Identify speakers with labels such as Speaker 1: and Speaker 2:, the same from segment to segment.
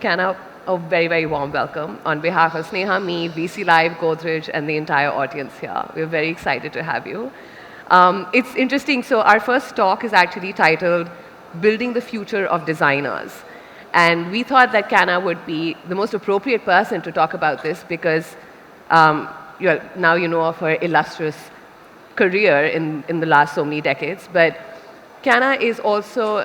Speaker 1: Canna a very, very warm welcome on behalf of Sneha, me, VC Live, Godrej, and the entire audience here. We're very excited to have you. It's interesting. So our first talk is actually titled Building the Future of Designers. And we thought that Canna would be the most appropriate person to talk about this because now you know of her illustrious career in the last so many decades. But Canna is also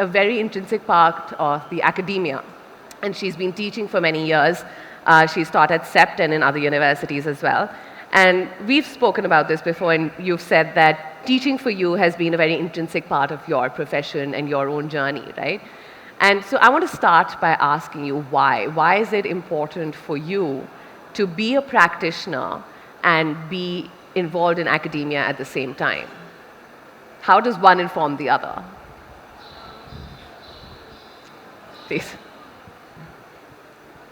Speaker 1: a very intrinsic part of the academia. And she's been teaching for many years. She's taught at CEPT and in other universities as well. And we've spoken about this before, and you've said that teaching for you has been a very intrinsic part of your profession and your own journey, right? And so I want to start by asking you why. Why is it important for you to be a practitioner and be involved in academia at the same time? How does one inform the other? Please.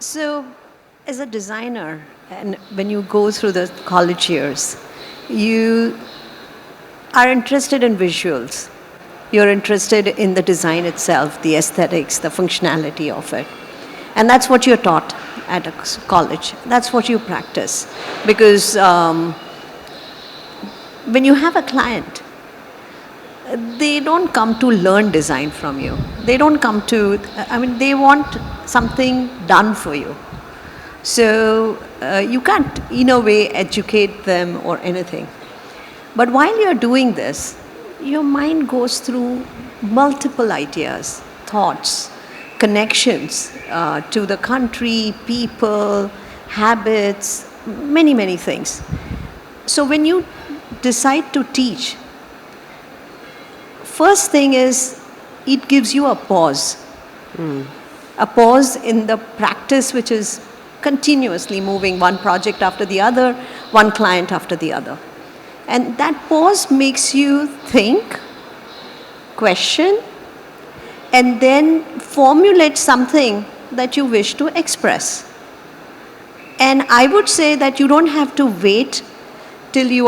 Speaker 2: So, as a designer, and when you go through the college years, you are interested in visuals. You're interested in the design itself, the aesthetics, the functionality of it. And that's what you're taught at a college. That's what you practice. Because when you have a client, they don't come to learn design from you. They don't come to, they want something done for you. So you can't, in a way, educate them or anything. But while you're doing this, your mind goes through multiple ideas, thoughts, connections to the country, people, habits, many, many things. So when you decide to teach, first thing is, it gives you a pause. A pause in the practice which is continuously moving one project after the other, one client after the other. And that pause makes you think, question, and then formulate something that you wish to express. And I would say that you don't have to wait till you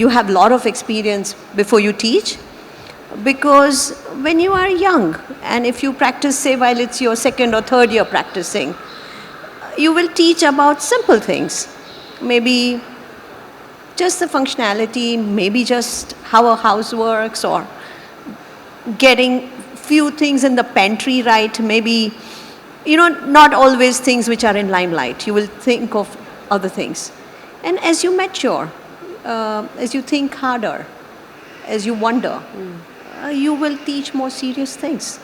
Speaker 2: have a lot of experience before you teach. Because when you are young, and if you practice, say, while it's your second or third year practicing, you will teach about simple things. Maybe just the functionality, maybe just how a house works, or getting few things in the pantry right, maybe, not always things which are in limelight. You will think of other things. And as you mature, as you think harder, as you wonder, you will teach more serious things.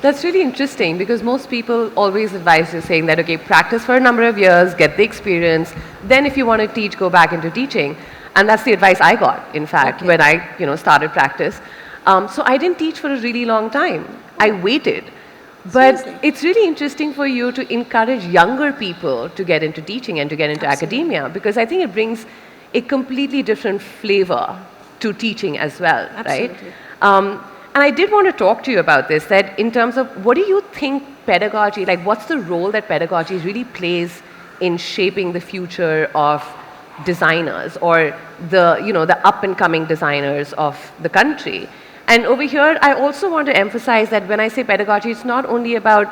Speaker 1: That's really interesting because most people always advise you saying that, okay, practice for a number of years, get the experience, then if you want to teach, go back into teaching. And that's the advice I got, in fact, when I started practice. So I didn't teach for a really long time. I waited. But
Speaker 2: Seriously?
Speaker 1: It's really interesting for you to encourage younger people to get into teaching and to get into academia because I think it brings a completely different flavor to teaching as well, right? And I did want to talk to you about this, that in terms of what do you think pedagogy, like what's the role that pedagogy really plays in shaping the future of designers or the up-and-coming designers of the country? And over here, I also want to emphasize that when I say pedagogy, it's not only about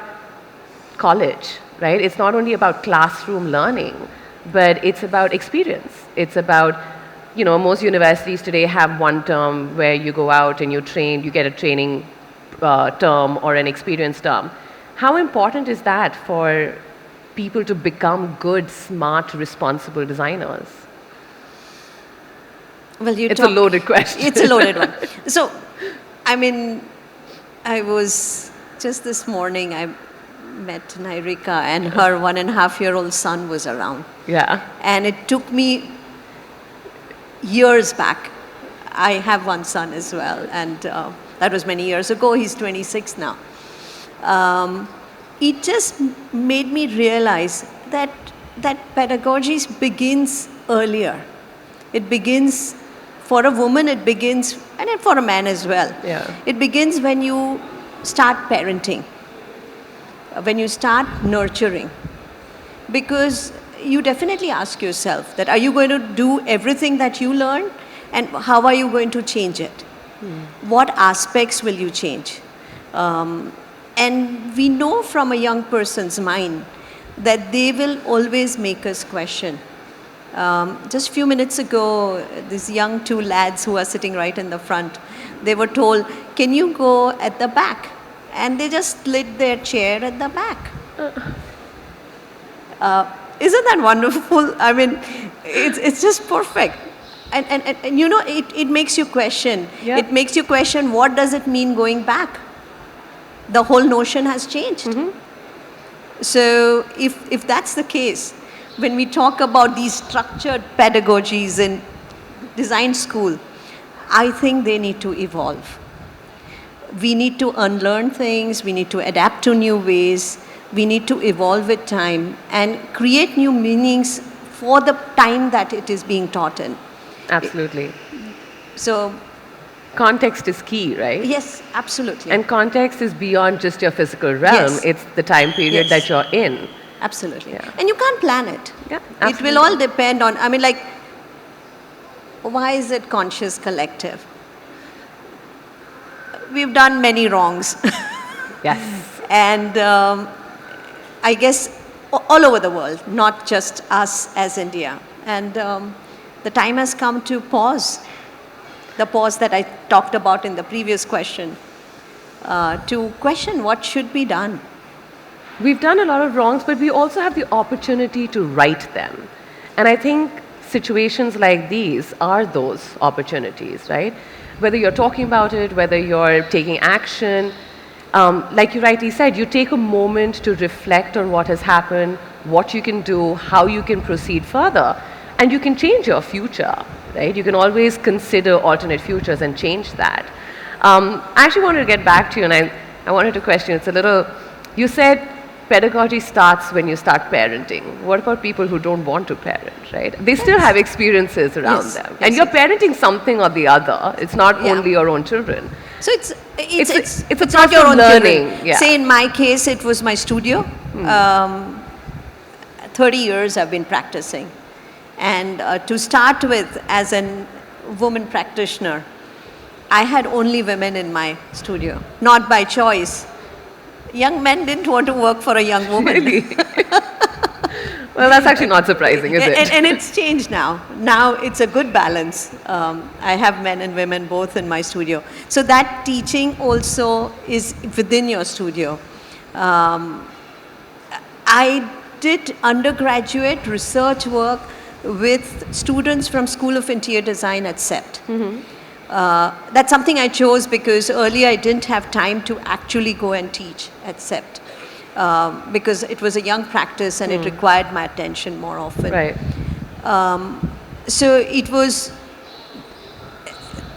Speaker 1: college, right? It's not only about classroom learning, but it's about experience. It's about most universities today have one term where you go out and you train, you get a training term or an experience term. How important is that for people to become good, smart, responsible designers?
Speaker 2: Well,
Speaker 1: it's a loaded question.
Speaker 2: It's a loaded one. So, I was, just this morning, I met Nairika and her 1.5-year-old son was around.
Speaker 1: Yeah.
Speaker 2: And it took me years back. I have one son as well, and that was many years ago. He's 26 now. It just made me realize that pedagogy begins earlier. It begins, for a woman, it begins, and for a man as well.
Speaker 1: Yeah.
Speaker 2: It begins when you start parenting, when you start nurturing. Because you definitely ask yourself that are you going to do everything that you learn, and how are you going to change it? What aspects will you change? And we know from a young person's mind that they will always make us question. Just a few minutes ago, these young two lads who are sitting right in the front, they were told, can you go at the back? And they just slid their chair at the back. Isn't that wonderful? I mean, it's just perfect. And you know, it makes you question.
Speaker 1: Yeah.
Speaker 2: It makes you question, what does it mean going back? The whole notion has changed. So if that's the case, when we talk about these structured pedagogies in design school, I think they need to evolve. We need to unlearn things, we need to adapt to new ways, we need to evolve with time and create new meanings for the time that it is being taught in.
Speaker 1: Absolutely.
Speaker 2: So,
Speaker 1: Context is key, right?
Speaker 2: yes, absolutely.
Speaker 1: And context is beyond just your physical realm.
Speaker 2: Yes.
Speaker 1: It's the time period
Speaker 2: Yes.
Speaker 1: that you're in.
Speaker 2: Absolutely.
Speaker 1: Yeah.
Speaker 2: And you can't plan it.
Speaker 1: Yeah,
Speaker 2: It
Speaker 1: absolutely.
Speaker 2: will all depend on, I mean, like, why is it conscious collective? We've done many wrongs.
Speaker 1: Yes.
Speaker 2: And I guess all over the world, not just us as India. And the time has come to pause. The pause that I talked about in the previous question, to question what should be done.
Speaker 1: We've done a lot of wrongs, but we also have the opportunity to right them. And I think situations like these are those opportunities, right? Whether you're talking about it, whether you're taking action, like you rightly said, you take a moment to reflect on what has happened, what you can do, how you can proceed further, and you can change your future, right? You can always consider alternate futures and change that. I actually wanted to get back to you, and I wanted to question, it's a little, you said pedagogy starts when you start parenting. What about people who don't want to parent, right? They still have experiences around
Speaker 2: Yes,
Speaker 1: them.
Speaker 2: yes,
Speaker 1: And you're
Speaker 2: yes.
Speaker 1: parenting something or the other. It's not
Speaker 2: Yeah.
Speaker 1: only your own children.
Speaker 2: So it's
Speaker 1: It's a
Speaker 2: not your
Speaker 1: process
Speaker 2: own
Speaker 1: learning,
Speaker 2: children.
Speaker 1: yeah.
Speaker 2: Say in my case, it was my studio. 30 years I've been practicing. And to start with, as a woman practitioner, I had only women in my studio, not by choice. Young men didn't want to work for a young woman.
Speaker 1: Really? Well, that's actually not surprising, is it?
Speaker 2: And it's changed now. Now it's a good balance. I have men and women both in my studio. So that teaching also is within your studio. I did undergraduate research work with students from School of Interior Design at CEPT. That's something I chose because earlier I didn't have time to actually go and teach at CEPT. Because it was a young practice and it required my attention more often.
Speaker 1: Right.
Speaker 2: So it was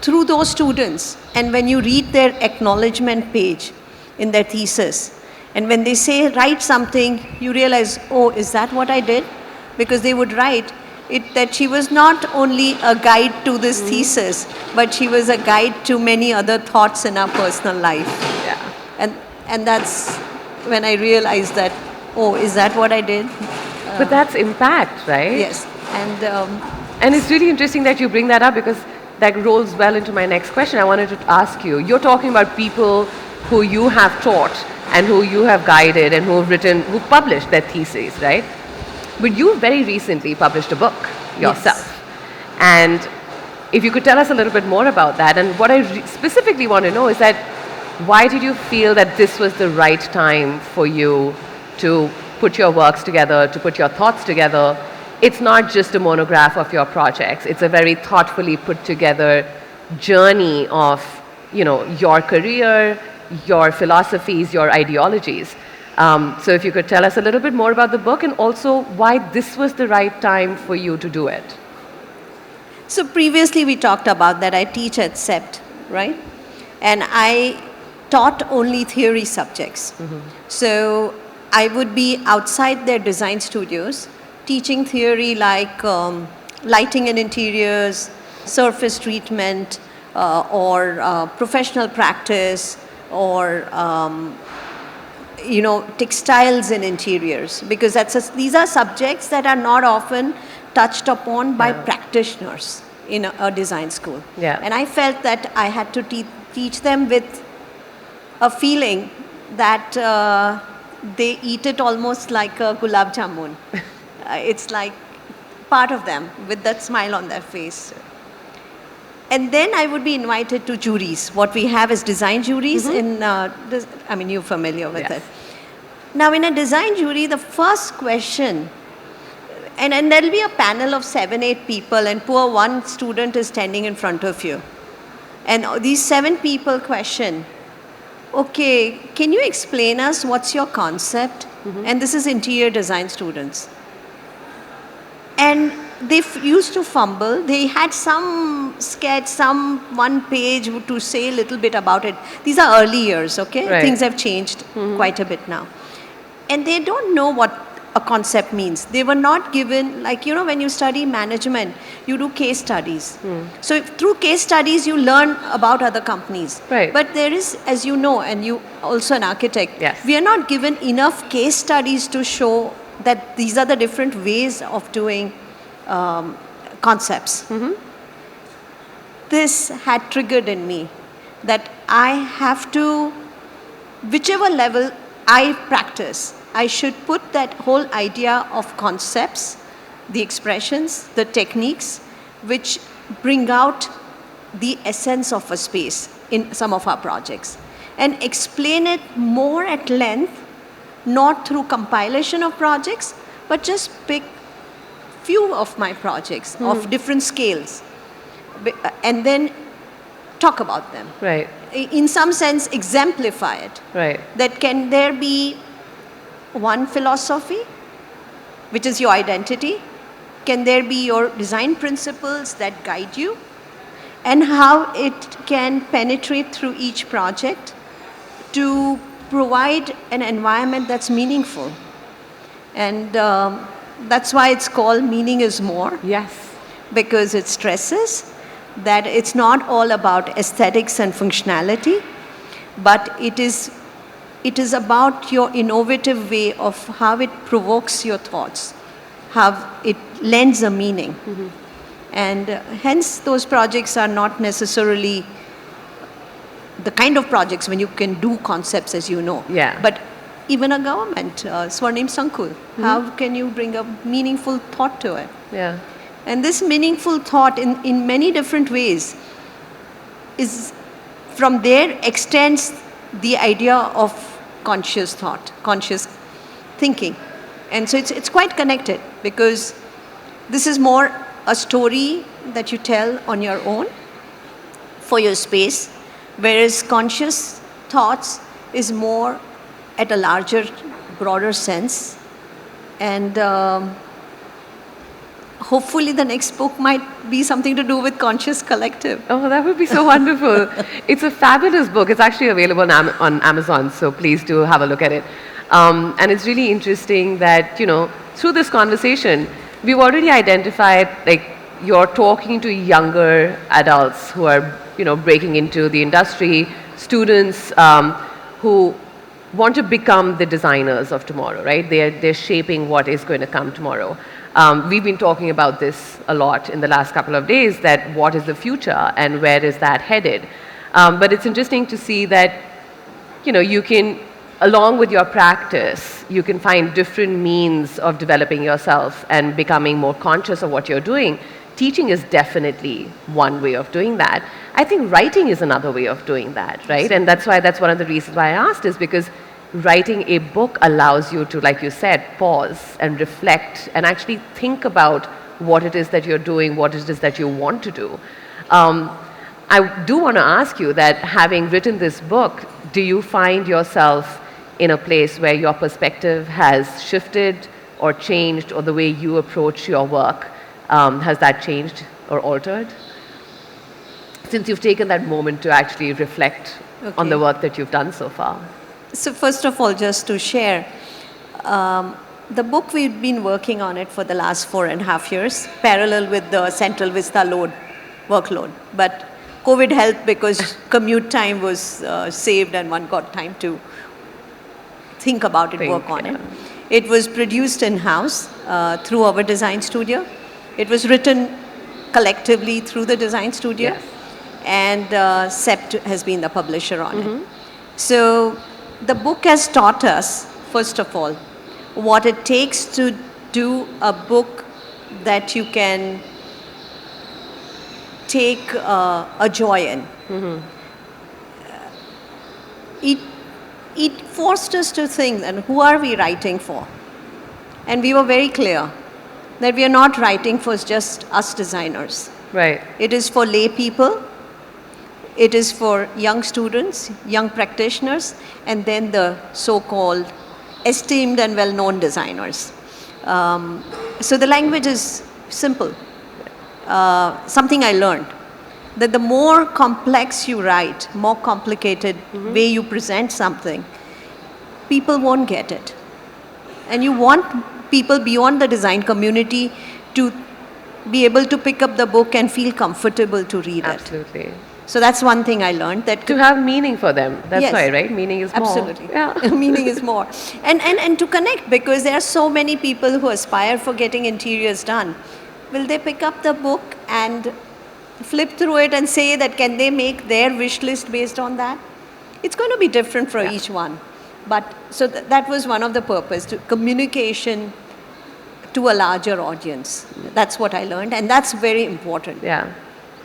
Speaker 2: through those students, and when you read their acknowledgement page in their thesis, and when they say write something, you realize, oh, is that what I did? Because they would write it that she was not only a guide to this thesis, but she was a guide to many other thoughts in our personal life.
Speaker 1: Yeah.
Speaker 2: And that's when I realized that, oh, is that what I did?
Speaker 1: But that's impact, right?
Speaker 2: Yes.
Speaker 1: And it's really interesting that you bring that up because that rolls well into my next question. I wanted to ask you, you're talking about people who you have taught and who you have guided and who published their theses, right? But you very recently published a book yourself. And if you could tell us a little bit more about that, and what I specifically want to know is that why did you feel that this was the right time for you to put your works together, to put your thoughts together? It's not just a monograph of your projects. It's a very thoughtfully put together journey of, your career, your philosophies, your ideologies. So if you could tell us a little bit more about the book and also why this was the right time for you to do it.
Speaker 2: So previously we talked about that I teach at CEPT, right? And I taught only theory subjects. So I would be outside their design studios teaching theory like lighting in interiors, surface treatment, or professional practice, or textiles in interiors, because these are subjects that are not often touched upon by practitioners in a design school.
Speaker 1: Yeah.
Speaker 2: And I felt that I had to teach them with a feeling that they eat it almost like a gulab jamun. It's like part of them with that smile on their face. And then I would be invited to juries. What we have is design juries in, I mean, you're familiar with it. Now, in a design jury, the first question, and there'll be a panel of 7, 8 people, and poor one student is standing in front of you. And these 7 people question, okay, can you explain us what's your concept? And this is interior design students. And they used to fumble. They had some sketch, some one page to say a little bit about it. These are early years, okay?
Speaker 1: Right.
Speaker 2: Things have changed quite a bit now. And they don't know what a concept means. They were not given, like, you know, when you study management, you do case studies. So through case studies, you learn about other companies.
Speaker 1: Right.
Speaker 2: But there is, as you know, and you also an architect, we are not given enough case studies to show that these are the different ways of doing concepts. This had triggered in me that I have to, whichever level I practice, I should put that whole idea of concepts, the expressions, the techniques, which bring out the essence of a space in some of our projects, and explain it more at length, not through compilation of projects, but just pick few of my projects of different scales, and then talk about them.
Speaker 1: Right.
Speaker 2: In some sense, exemplify it.
Speaker 1: Right.
Speaker 2: That can there be one philosophy, which is your identity? Can there be your design principles that guide you? And how it can penetrate through each project to provide an environment that's meaningful. And that's why it's called Meaning is More.
Speaker 1: Yes.
Speaker 2: Because it stresses that it's not all about aesthetics and functionality, but it is about your innovative way of how it provokes your thoughts, how it lends a meaning. And hence those projects are not necessarily the kind of projects when you can do concepts, as you know. But even a government, Swarnim Sankul, how can you bring a meaningful thought to it? And this meaningful thought in many different ways is, from there extends the idea of conscious thought, conscious thinking. And so it's quite connected, because this is more a story that you tell on your own for your space, whereas conscious thoughts is more at a larger, broader sense. And hopefully the next book might be something to do with conscious collective.
Speaker 1: Oh, that would be so wonderful. It's a fabulous book. It's actually available on Amazon, so please do have a look at it. And it's really interesting that, you know, through this conversation, we've already identified, like, you're talking to younger adults who are, you know, breaking into the industry, students who want to become the designers of tomorrow, right? They're shaping what is going to come tomorrow. We've been talking about this a lot in the last couple of days, that what is the future and where is that headed? But it's interesting to see that, you know, you can, along with your practice, you can find different means of developing yourself and becoming more conscious of what you're doing. Teaching is definitely one way of doing that. I think writing is another way of doing that, right? And that's one of the reasons why I asked, is because writing a book allows you to, like you said, pause and reflect and actually think about what it is that you're doing, what it is that you want to do. I do want to ask you that, having written this book, do you find yourself in a place where your perspective has shifted or changed, or the way you approach your work, has that changed or altered? Since you've taken that moment to actually reflect on the work that you've done so far.
Speaker 2: So first of all, just to share, the book, we've been working on it for the last 4.5 years, parallel with the Central Vista workload. But COVID helped, because commute time was saved and one got time to think about it, work on it. It was produced in-house through our design studio. It was written collectively through the design studio. And Sept has been the publisher on it. So the book has taught us, first of all, what it takes to do a book that you can take a joy in. It forced us to think, and who are we writing for? And we were very clear that we are not writing for just us designers.
Speaker 1: Right.
Speaker 2: It is for lay people, it is for young students, young practitioners, and then the so-called esteemed and well-known designers. So the language is simple. Something I learned, that the more complex you write, more complicated way you present something, people won't get it. And you want people beyond the design community to be able to pick up the book and feel comfortable to read it.
Speaker 1: Absolutely.
Speaker 2: So that's one thing I learned. That
Speaker 1: To have meaning for them. That's
Speaker 2: Yes.
Speaker 1: why, right? Meaning is more.
Speaker 2: Absolutely.
Speaker 1: Yeah.
Speaker 2: Meaning is more. And to connect, because there are so many people who aspire for getting interiors done. Will they pick up the book and flip through it and say that can they make their wish list based on that? It's going to be different for each one. But so that was one of the purpose, to communication to a larger audience. That's what I learned, and that's very important.
Speaker 1: Yeah.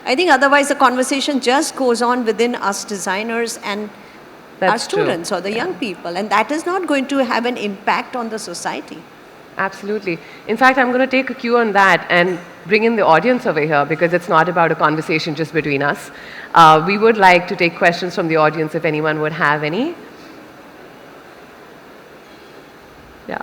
Speaker 2: I think otherwise the conversation just goes on within us designers and our
Speaker 1: That's true.
Speaker 2: students or the young people, and that is not going to have an impact on the society.
Speaker 1: Absolutely. In fact, I'm going to take a cue on that and bring in the audience over here, because it's not about a conversation just between us. We would like to take questions from the audience if anyone would have any. Yeah.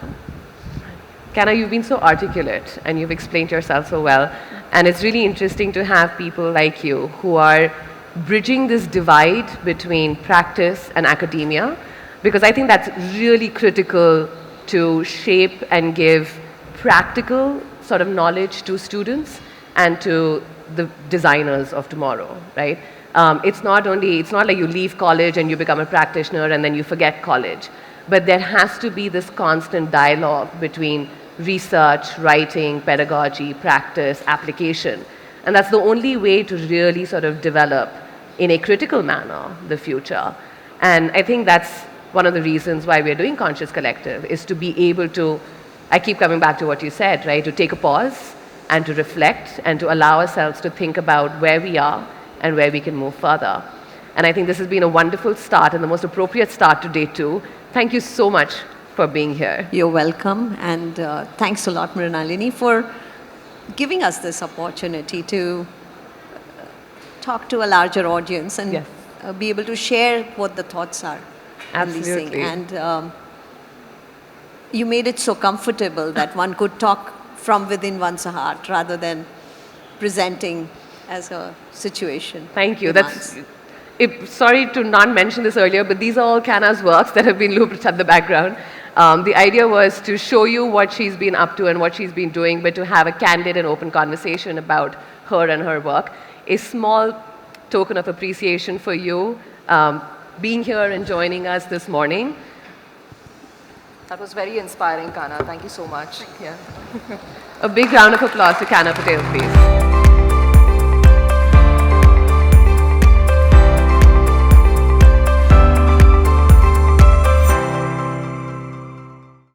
Speaker 1: Canna, you've been so articulate and you've explained yourself so well. And it's really interesting to have people like you who are bridging this divide between practice and academia, because I think that's really critical to shape and give practical sort of knowledge to students and to the designers of tomorrow, right? It's not like you leave college and you become a practitioner and then you forget college. But there has to be this constant dialogue between research, writing, pedagogy, practice, application. And that's the only way to really sort of develop in a critical manner the future. And I think that's one of the reasons why we're doing Conscious Collective, is to be able to, I keep coming back to what you said, right? To take a pause and to reflect and to allow ourselves to think about where we are and where we can move further. And I think this has been a wonderful start and the most appropriate start to day 2. Thank you so much for being here.
Speaker 2: You're welcome, and thanks a lot, Mrinalini, for giving us this opportunity to talk to a larger audience and
Speaker 1: Yes.
Speaker 2: be able to share what the thoughts are. on these things.
Speaker 1: Absolutely.
Speaker 2: And you made it so comfortable that one could talk from within one's heart rather than presenting as a situation.
Speaker 1: Thank you.
Speaker 2: demands.
Speaker 1: Sorry to not mention this earlier, but these are all Canna's works that have been looped at the background. The idea was to show you what she's been up to and what she's been doing, but to have a candid and open conversation about her and her work. A small token of appreciation for you being here and joining us this morning.
Speaker 3: That was very inspiring, Canna. Thank you so much. Yeah.
Speaker 1: A big round of applause to Canna Patel, please.